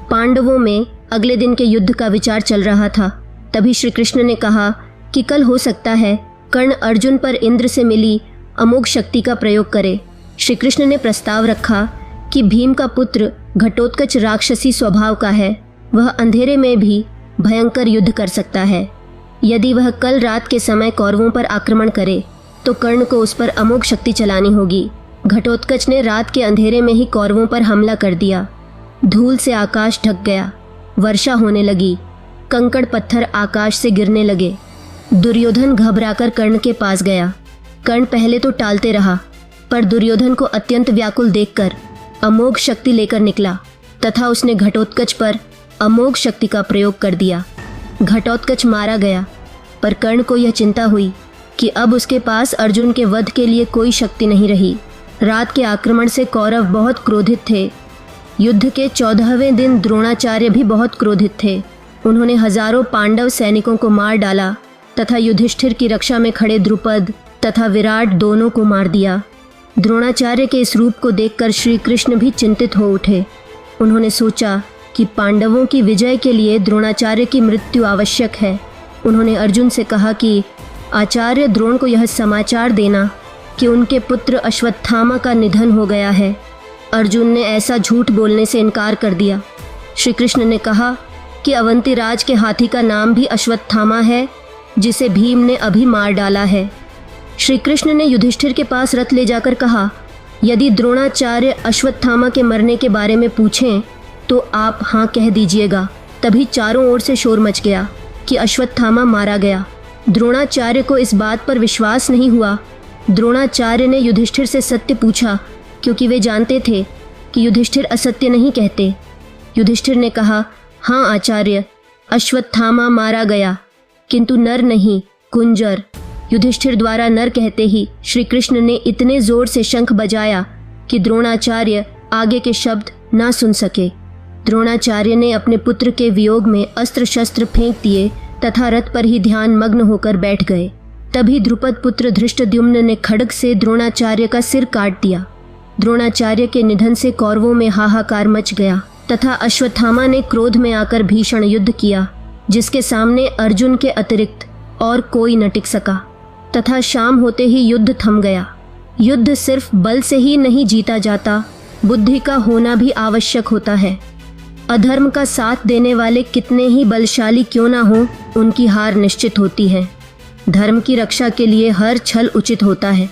पांडवों में अगले दिन के युद्ध का विचार चल रहा था। तभी श्री कृष्ण ने कहा कि कल हो सकता है कर्ण अर्जुन पर इंद्र से मिली अमोघ शक्ति का प्रयोग करे। श्री कृष्ण ने प्रस्ताव रखा कि भीम का पुत्र घटोत्कच राक्षसी स्वभाव का है, वह अंधेरे में भी भयंकर युद्ध कर सकता है। यदि वह कल रात के समय कौरवों पर आक्रमण करे तो कर्ण को उस पर अमोघ शक्ति चलानी होगी। घटोत्कच ने रात के अंधेरे में ही कौरवों पर हमला कर दिया। धूल से आकाश ढक गया, वर्षा होने लगी, कंकड़ पत्थर आकाश से गिरने लगे। दुर्योधन घबराकर कर्ण के पास गया। कर्ण पहले तो टालते रहा, पर दुर्योधन को अत्यंत व्याकुल देखकर अमोघ शक्ति लेकर निकला तथा उसने घटोत्कच पर अमोघ शक्ति का प्रयोग कर दिया। घटोत्कच मारा गया, पर कर्ण को यह चिंता हुई कि अब उसके पास अर्जुन के वध के लिए कोई शक्ति नहीं रही। रात के आक्रमण से कौरव बहुत क्रोधित थे। युद्ध के 14वें दिन द्रोणाचार्य भी बहुत क्रोधित थे। उन्होंने हजारों पांडव सैनिकों को मार डाला तथा युधिष्ठिर की रक्षा में खड़े द्रुपद तथा विराट दोनों को मार दिया। द्रोणाचार्य के इस रूप को देखकर श्री कृष्ण भी चिंतित हो उठे। उन्होंने सोचा कि पांडवों की विजय के लिए द्रोणाचार्य की मृत्यु आवश्यक है। उन्होंने अर्जुन से कहा कि आचार्य द्रोण को यह समाचार देना कि उनके पुत्र अश्वत्थामा का निधन हो गया है। अर्जुन ने ऐसा झूठ बोलने से इनकार कर दिया। श्री कृष्ण ने कहा कि अवंतीराज के हाथी का नाम भी अश्वत्थामा है, जिसे भीम ने अभी मार डाला है। श्री कृष्ण ने युधिष्ठिर के पास रथ ले जाकर कहा, यदि द्रोणाचार्य अश्वत्थामा के मरने के बारे में पूछें तो आप हाँ कह दीजिएगा। तभी चारों ओर से शोर मच गया कि अश्वत्थामा मारा गया। द्रोणाचार्य को इस बात पर विश्वास नहीं हुआ। द्रोणाचार्य ने युधिष्ठिर से सत्य पूछा, क्योंकि वे जानते थे कि युधिष्ठिर असत्य नहीं कहते। युधिष्ठिर ने कहा, हाँ आचार्य, अश्वत्थामा मारा गया, किंतु नर नहीं, कुंजर। युधिष्ठिर द्वारा नर कहते ही श्री कृष्ण ने इतने जोर से शंख बजाया कि द्रोणाचार्य आगे के शब्द ना सुन सके। द्रोणाचार्य ने अपने पुत्र के वियोग में अस्त्र शस्त्र फेंक दिए तथा रथ पर ही ध्यान मग्न होकर बैठ गए। तभी द्रुपद पुत्र धृष्टद्युम्न ने खड्ग से द्रोणाचार्य का सिर काट दिया। द्रोणाचार्य के निधन से कौरवों में हाहाकार मच गया तथा अश्वत्थामा ने क्रोध में आकर भीषण युद्ध किया, जिसके सामने अर्जुन के अतिरिक्त और कोई न टिक सका। तथा शाम होते ही युद्ध थम गया। युद्ध सिर्फ बल से ही नहीं जीता जाता, बुद्धि का होना भी आवश्यक होता है। अधर्म का साथ देने वाले कितने ही बलशाली क्यों ना हो, उनकी हार निश्चित होती है। धर्म की रक्षा के लिए हर छल उचित होता है।